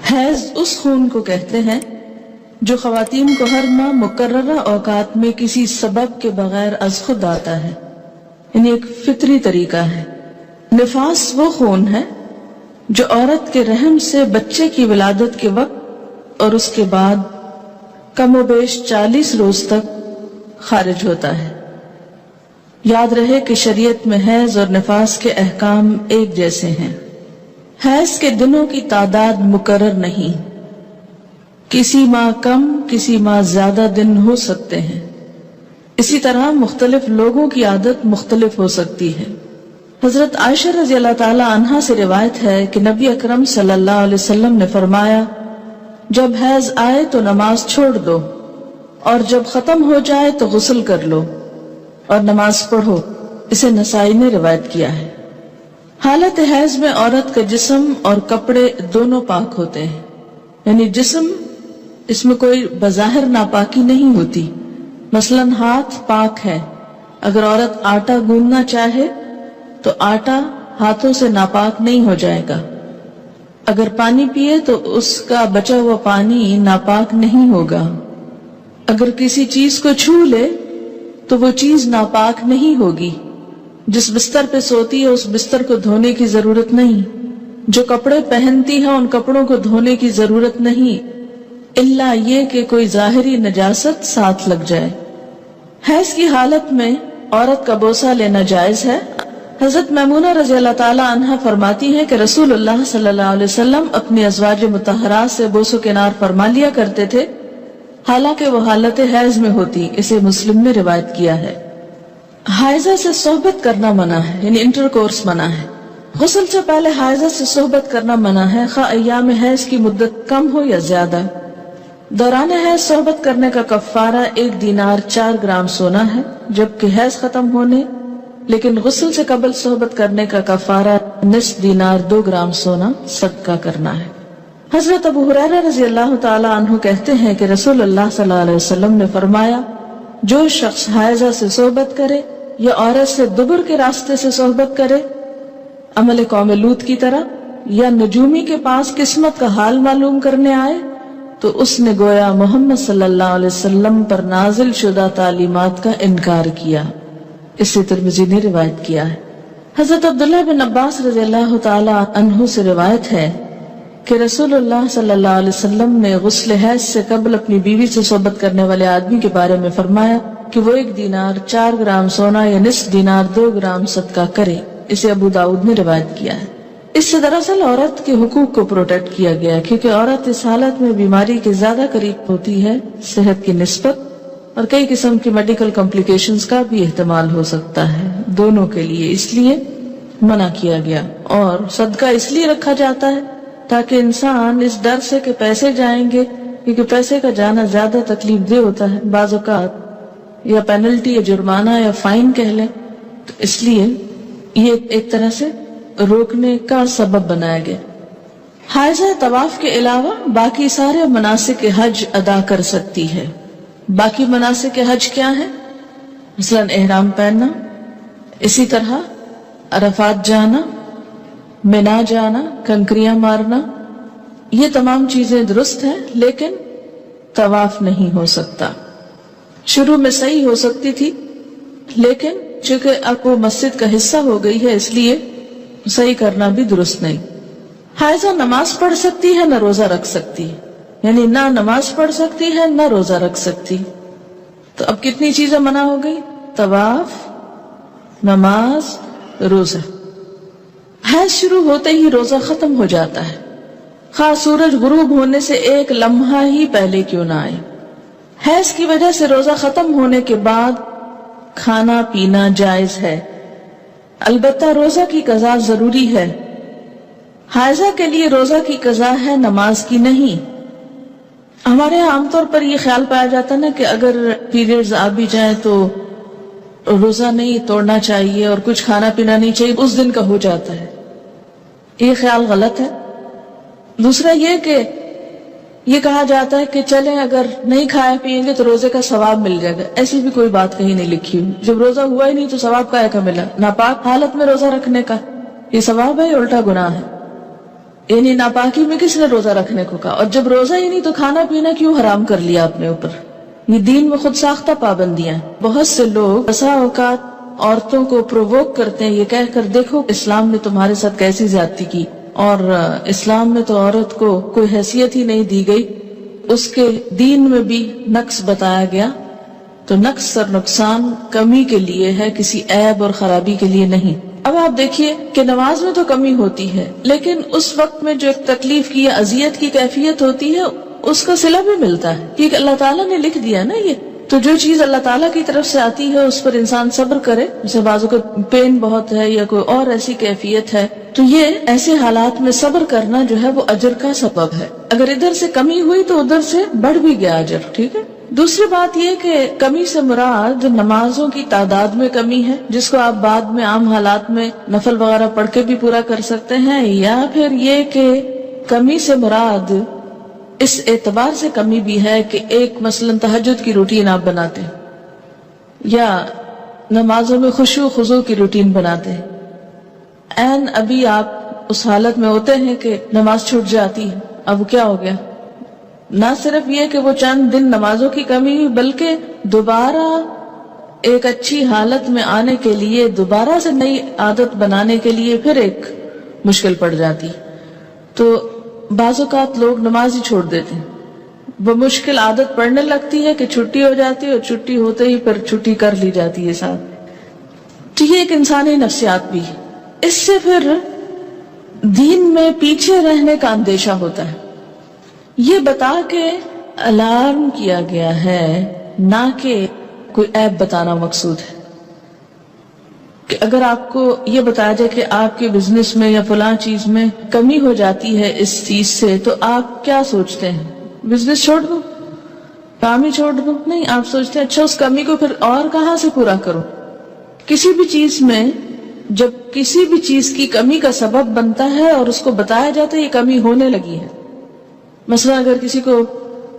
حیض اس خون کو کہتے ہیں جو خواتین کو ہر ماہ مقررہ اوقات میں کسی سبب کے بغیر از خود آتا ہے، یعنی ایک فطری طریقہ ہے۔ نفاس وہ خون ہے جو عورت کے رحم سے بچے کی ولادت کے وقت اور اس کے بعد کم و بیش 40 روز تک خارج ہوتا ہے۔ یاد رہے کہ شریعت میں حیض اور نفاس کے احکام ایک جیسے ہیں۔ حیض کے دنوں کی تعداد مقرر نہیں، کسی ماہ کم کسی ماہ زیادہ دن ہو سکتے ہیں۔ اسی طرح مختلف لوگوں کی عادت مختلف ہو سکتی ہے۔ حضرت عائشہ رضی اللہ تعالی عنہا سے روایت ہے کہ نبی اکرم صلی اللہ علیہ وسلم نے فرمایا، جب حیض آئے تو نماز چھوڑ دو، اور جب ختم ہو جائے تو غسل کر لو اور نماز پڑھو۔ اسے نسائی نے روایت کیا ہے۔ حالت حیض میں عورت کا جسم اور کپڑے دونوں پاک ہوتے ہیں، یعنی جسم، اس میں کوئی بظاہر ناپاکی نہیں ہوتی۔ مثلا ہاتھ پاک ہے، اگر عورت آٹا گوندنا چاہے تو آٹا ہاتھوں سے ناپاک نہیں ہو جائے گا۔ اگر پانی پیے تو اس کا بچا ہوا پانی ناپاک نہیں ہوگا۔ اگر کسی چیز کو چھو لے تو وہ چیز ناپاک نہیں ہوگی۔ جس بستر پہ سوتی ہے اس بستر کو دھونے کی ضرورت نہیں۔ جو کپڑے پہنتی ہے ان کپڑوں کو دھونے کی ضرورت نہیں، الا یہ کہ کوئی ظاہری نجاست ساتھ لگ جائے۔ حیض کی حالت میں عورت کا بوسہ لینا جائز ہے۔ حضرت میمونہ رضی اللہ تعالی عنہا فرماتی ہیں کہ رسول اللہ صلی اللہ علیہ وسلم اپنی ازواج مطہرات سے بوس و کنار فرما لیا کرتے تھے، حالانکہ وہ حالت حیض میں ہوتی۔ اسے مسلم نے روایت کیا ہے۔ حائضہ سے صحبت کرنا منع ہے، یعنی انٹر کورس منع ہے۔ غسل سے پہلے حائضہ سے صحبت کرنا منع ہے، خواہ ایام حیض کی مدت کم ہو یا زیادہ۔ دوران حیض صحبت کرنے کا کفارہ 1 دینار 4 گرام سونا ہے، جبکہ حیض ختم ہونے لیکن غسل سے قبل صحبت کرنے کا کفارہ نصف دینار 2 گرام سونا صدقہ کرنا ہے۔ حضرت ابو ہریرہ رضی اللہ تعالی عنہ کہتے ہیں کہ رسول اللہ صلی اللہ علیہ وسلم نے فرمایا، جو شخص حائضہ سے صحبت کرے یا عورت سے دبر کے راستے سے صحبت کرے، عمل قوم لوط کی طرح، یا نجومی کے پاس قسمت کا حال معلوم کرنے آئے، تو اس نے گویا محمد صلی اللہ علیہ وسلم پر نازل شدہ تعلیمات کا انکار کیا۔ اس سے ترمذی نے روایت کیا ہے۔ حضرت عبداللہ بن عباس رضی اللہ تعالی عنہ سے روایت ہے کہ رسول اللہ صلی اللہ علیہ وسلم نے غسل حیض سے قبل اپنی بیوی سے صحبت کرنے والے آدمی کے بارے میں فرمایا کہ وہ 1 دینار 4 گرام سونا یا نصف دینار 2 گرام صدقہ کرے۔ اسے ابو داؤد نے روایت کیا ہے۔ اس سے دراصل عورت کے حقوق کو پروٹیکٹ کیا گیا، کیونکہ عورت اس حالت میں بیماری کے زیادہ قریب ہوتی ہے صحت کی نسبت، اور کئی قسم کی میڈیکل کمپلیکیشنز کا بھی احتمال ہو سکتا ہے دونوں کے لیے، اس لیے منع کیا گیا۔ اور صدقہ اس لیے رکھا جاتا ہے تاکہ انسان اس ڈر سے کہ پیسے جائیں گے، کیونکہ پیسے کا جانا زیادہ تکلیف دہ ہوتا ہے بعض اوقات، یا پینلٹی یا جرمانہ یا فائن کہہ لیں، تو اس لیے یہ ایک طرح سے روکنے کا سبب بنایا گیا۔ حائضہ طواف کے علاوہ باقی سارے مناسک حج ادا کر سکتی ہے۔ باقی مناسک حج کیا ہیں؟ مثلا احرام پہننا، اسی طرح عرفات جانا، منا جانا، کنکریاں مارنا، یہ تمام چیزیں درست ہیں، لیکن طواف نہیں ہو سکتا۔ شروع میں صحیح ہو سکتی تھی، لیکن چونکہ اب وہ مسجد کا حصہ ہو گئی ہے اس لیے صحیح کرنا بھی درست نہیں۔ حائضہ نماز پڑھ سکتی ہے نہ روزہ رکھ سکتی، یعنی نہ نماز پڑھ سکتی ہے نہ روزہ رکھ سکتی۔ تو اب کتنی چیزیں منع ہو گئی؟ طواف، نماز، روزہ۔ حیض شروع ہوتے ہی روزہ ختم ہو جاتا ہے، خواہ سورج غروب ہونے سے 1 لمحہ ہی پہلے کیوں نہ آئے۔ حیض کی وجہ سے روزہ ختم ہونے کے بعد کھانا پینا جائز ہے، البتہ روزہ کی قضا ضروری ہے۔ حائضہ کے لیے روزہ کی قضا ہے، نماز کی نہیں۔ ہمارے یہاں عام طور پر یہ خیال پایا جاتا ہے نا کہ اگر پیریڈز آ بھی جائیں تو روزہ نہیں توڑنا چاہیے اور کچھ کھانا پینا نہیں چاہیے، اس دن کا ہو جاتا ہے۔ یہ خیال غلط ہے۔ دوسرا یہ کہ یہ کہا جاتا ہے کہ چلیں اگر نہیں کھائے پیئیں گے تو روزے کا ثواب مل جائے گا، ایسی بھی کوئی بات کہیں نہیں لکھی ہوئی۔ جب روزہ ہوا ہی نہیں تو ثواب کا ملا؟ ناپاک حالت میں روزہ رکھنے کا یہ ثواب ہے یا الٹا گناہ ہے؟ یعنی ناپاکی میں کس نے روزہ رکھنے کو کہا؟ اور جب روزہ ہی نہیں تو کھانا پینا کیوں حرام کر لیا اپنے اوپر؟ یہ دین میں خود ساختہ پابندیاں ہیں. بہت سے لوگ بسا اوقات عورتوں کو پرووک کرتے ہیں یہ کہہ کر دیکھو اسلام نے تمہارے ساتھ کیسی زیادتی کی، اور اسلام میں تو عورت کو کوئی حیثیت ہی نہیں دی گئی، اس کے دین میں بھی نقص بتایا گیا. تو نقص اور نقصان کمی کے لیے ہے، کسی عیب اور خرابی کے لیے نہیں. اب آپ دیکھیے کہ نماز میں تو کمی ہوتی ہے، لیکن اس وقت میں جو ایک تکلیف کی یا اذیت کی کیفیت ہوتی ہے اس کا صلہ بھی ملتا ہے، کیونکہ اللہ تعالیٰ نے لکھ دیا نا یہ. تو جو چیز اللہ تعالیٰ کی طرف سے آتی ہے اس پر انسان صبر کرے، جیسے بازو کا پین بہت ہے یا کوئی اور ایسی کیفیت ہے، تو یہ ایسے حالات میں صبر کرنا جو ہے وہ اجر کا سبب ہے. اگر ادھر سے کمی ہوئی تو ادھر سے بڑھ بھی گیا اجر. ٹھیک ہے. دوسری بات یہ کہ کمی سے مراد نمازوں کی تعداد میں کمی ہے، جس کو آپ بعد میں عام حالات میں نفل وغیرہ پڑھ کے بھی پورا کر سکتے ہیں، یا پھر یہ کہ کمی سے مراد اس اعتبار سے کمی بھی ہے کہ ایک مثلا تہجد کی روٹین آپ بناتے ہیں یا نمازوں میں خشوع خضوع کی روٹین بناتے ہیں، این ابھی آپ اس حالت میں ہوتے ہیں کہ نماز چھوٹ جاتی ہے. اب کیا ہو گیا؟ نہ صرف یہ کہ وہ چند دن نمازوں کی کمی ہوئی، بلکہ دوبارہ ایک اچھی حالت میں آنے کے لیے، دوبارہ سے نئی عادت بنانے کے لیے پھر ایک مشکل پڑ جاتی. تو بعض اوقات لوگ نماز ہی چھوڑ دیتے ہیں، وہ مشکل عادت پڑنے لگتی ہے کہ چھٹی ہو جاتی ہے، اور چھٹی ہوتے ہی پھر چھٹی کر لی جاتی ہے ساتھ. تو یہ ایک انسانی نفسیات بھی ہے. اس سے پھر دین میں پیچھے رہنے کا اندیشہ ہوتا ہے. یہ بتا کے الارم کیا گیا ہے، نہ کہ کوئی عیب بتانا مقصود ہے. کہ اگر آپ کو یہ بتایا جائے کہ آپ کے بزنس میں یا فلاں چیز میں کمی ہو جاتی ہے اس چیز سے، تو آپ کیا سوچتے ہیں؟ بزنس چھوڑ دو، کام ہی چھوڑ دو؟ نہیں، آپ سوچتے ہیں اچھا اس کمی کو پھر اور کہاں سے پورا کروں. کسی بھی چیز میں جب کسی بھی چیز کی کمی کا سبب بنتا ہے اور اس کو بتایا جاتا ہے یہ کمی ہونے لگی ہے. مثلا اگر کسی کو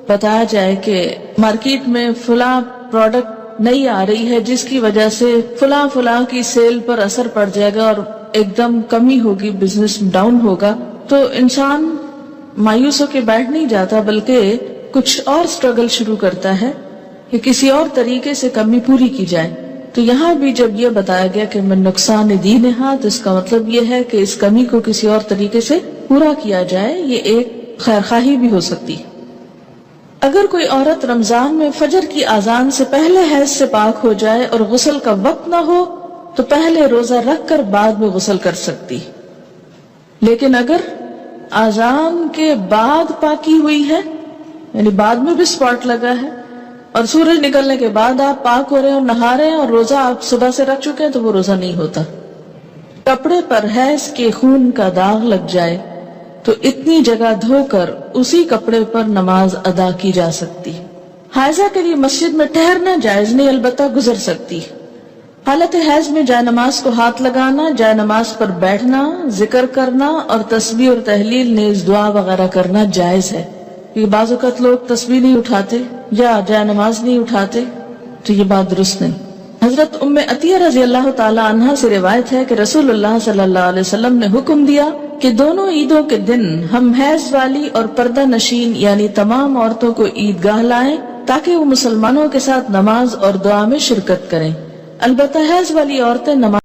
بتایا جائے کہ مارکیٹ میں فلاں پروڈکٹ نہیں آ رہی ہے جس کی وجہ سے فلاں کی سیل پر اثر پڑ جائے گا اور ایک دم کمی ہوگی، بزنس ڈاؤن ہوگا، تو انسان مایوس ہو کے بیٹھ نہیں جاتا، بلکہ کچھ اور سٹرگل شروع کرتا ہے کہ کسی اور طریقے سے کمی پوری کی جائے. تو یہاں بھی جب یہ بتایا گیا کہ من نقصان دین ہے، تو اس کا مطلب یہ ہے کہ اس کمی کو کسی اور طریقے سے پورا کیا جائے. یہ ایک خیر خواہی بھی ہو سکتی ہے. اگر کوئی عورت رمضان میں فجر کی اذان سے پہلے حیض سے پاک ہو جائے اور غسل کا وقت نہ ہو تو پہلے روزہ رکھ کر بعد میں غسل کر سکتی. لیکن اگر اذان کے بعد پاکی ہوئی ہے، یعنی بعد میں بھی سپاٹ لگا ہے، اور سورج نکلنے کے بعد آپ پاک ہو رہے ہیں اور نہا رہے ہیں اور روزہ آپ صبح سے رکھ چکے ہیں، تو وہ روزہ نہیں ہوتا. کپڑے پر حیض کے خون کا داغ لگ جائے تو اتنی جگہ دھو کر اسی کپڑے پر نماز ادا کی جا سکتی. حائضہ کے لیے مسجد میں ٹھہرنا جائز نہیں، البتہ گزر سکتی. حالت حیض میں جائے نماز کو ہاتھ لگانا، جائے نماز پر بیٹھنا، ذکر کرنا اور تسبیح اور تحلیل نیز دعا وغیرہ کرنا جائز ہے. یہ بعض اوقات لوگ تسبیح نہیں اٹھاتے یا جائے نماز نہیں اٹھاتے، تو یہ بات درست نہیں. حضرت ام عطیہ رضی اللہ تعالی عنہا سے روایت ہے کہ رسول اللہ صلی اللہ علیہ وسلم نے حکم دیا کہ دونوں عیدوں کے دن ہم حیض والی اور پردہ نشین یعنی تمام عورتوں کو عیدگاہ لائیں تاکہ وہ مسلمانوں کے ساتھ نماز اور دعا میں شرکت کریں. البتہ حیض والی عورتیں نماز